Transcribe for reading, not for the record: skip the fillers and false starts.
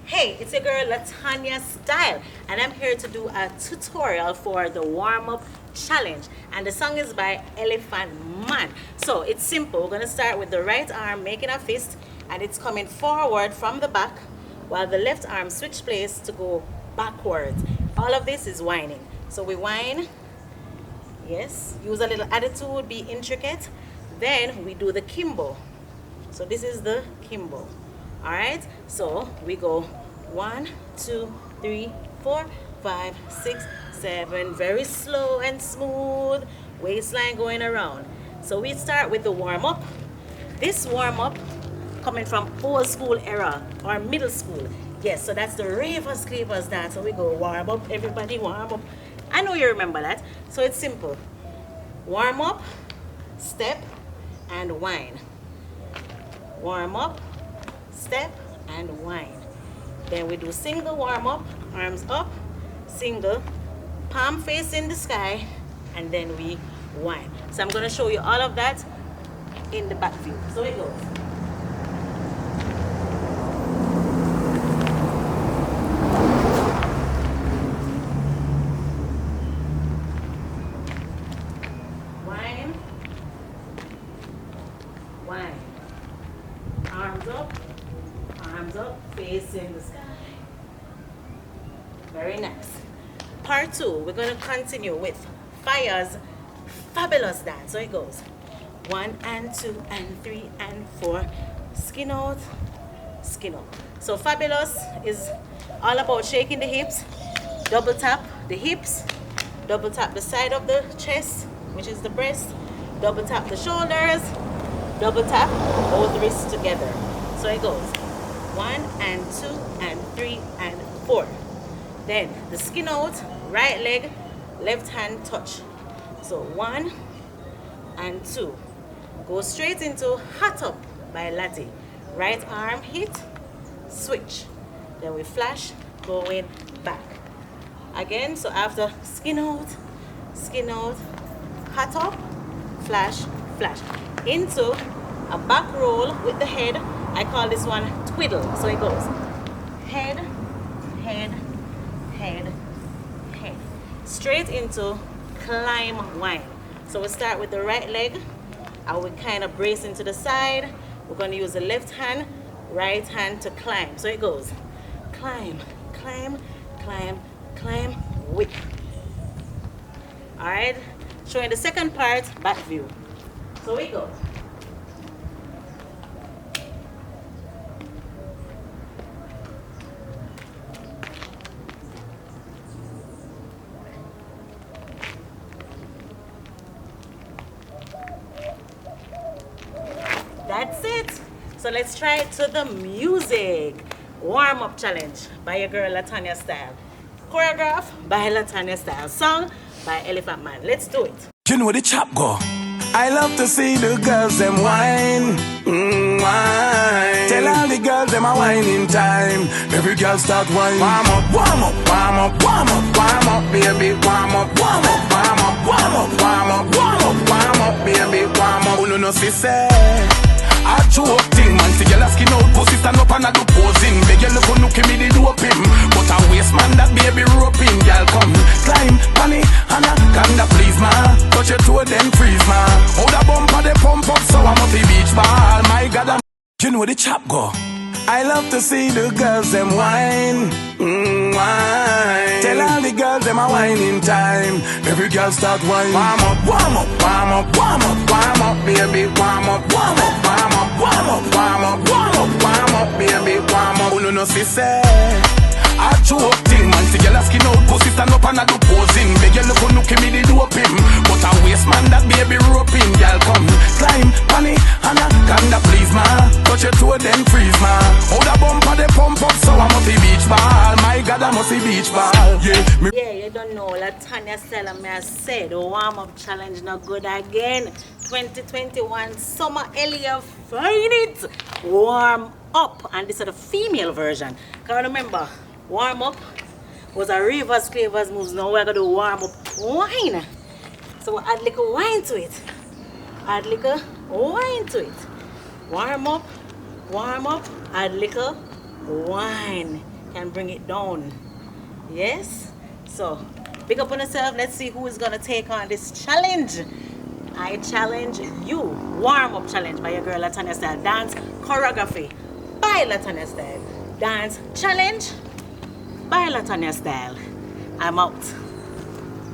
Hey, it's your girl Latonya Style, and I'm here to do a tutorial for the warm-up challenge. And the song is by Elephant Man. So it's simple. We're gonna start with the right arm making a fist, and it's coming forward from the back, while the left arm switch place to go backwards. All of this is whining. So we whine, yes, use a little attitude, be intricate. Then we do the kimbo. So this is the kimbo. All right, so we go 1, 2, 3, 4, 5, 6, 7, very slow and smooth, waistline going around. So we start with the warm-up. This warm-up coming from old school era or middle school. Yes, so that's the ravers clavers dance. So we go warm up, everybody warm up. I know you remember that. So it's simple. Warm up, step, and whine. Warm up, step, and whine. Then we do single warm up, arms up, single, palm facing the sky, and then we whine. So I'm going to show you all of that in the back view. So it goes. Whine, whine. Arms up, facing the sky. Very nice. Part 2, we're going to continue with Fire's Fabulous dance. So it goes 1 and 2 and 3 and 4. Skin out, skin out. So Fabulous is all about shaking the hips, double tap the hips, double tap the side of the chest, which is the breast, double tap the shoulders, double tap both wrists together. So it goes 1 and 2 and 3 and 4. Then the skin out, right leg, left hand touch. So 1 and 2. Go straight into Hot Up by Lattie. Right arm hit, switch. Then we flash, going back. Again, so after skin out, Hot Up, flash, flash. Into a back roll with the head. I call this one twiddle. So it goes head, head, head, head. Straight into climb whine. So we start with the right leg and we kind of brace into the side. We're going to use the left hand, right hand to climb. So it goes climb, climb, climb, climb, whip. All right, showing the second part, back view. So we go. That's it. So let's try it to the music. Warm-up challenge by your girl Latonya Style. Choreograph by Latonya Style. Song by Elephant Man. Let's do it. You know the chop go. I love to see the girls them whine, whine. Tell all the girls them a whining time. Every girl start whine. Warm up, warm up, warm up, warm up, warm up, baby, warm up, warm up, warm up, warm up, warm up, warm up, warm up, baby, warm up. Oh no, see say. I joke thing, man, see girl skin out, pussy stand up and I do posing. Beg you look on me, they dope him. But a waste man, that baby roping. Girl come, climb, honey, anaconda please, man. Touch your toe, then freeze, man. Hold a bumper, they pump up, so I'm up the beach ball. My God, you know the chop go. I love to see the girls them whine, whine. Tell all the girls them a whining time. Every girl start whine. Warm up, warm up, warm up, warm up, warm up, baby, warm up, warm up, warm up, warm up, warm up, warm up, warm up, baby, warm up. Oh no, see say. I joke thing, man, see girl skin out, pussy stand up and I do posing. Beg you look on me, they dope him. But a waste man, that baby roping. Girl come, climb, honey, anaconda please, man. Touch your toe, then freeze, man. Hold a bumper, they pump up, so I'm up the beach ball. My God, I'm up the beach ball. Yeah, you don't know, Latonya Style, me I said, the warm-up challenge not good again. 2021 summer Elia, find it. Warm up, and this is the female version. Cause remember, warm up was a reverse clavers moves. Now we're gonna do warm up wine. So we'll add little wine to it. Add little wine to it. Warm up, add little wine. can bring it down. Yes? So, big up on yourself. Let's see who is going to take on this challenge. I challenge you. Warm up challenge by your girl Latonya Style. Dance choreography by Latonya Style. Dance challenge by Latonya Style. I'm out.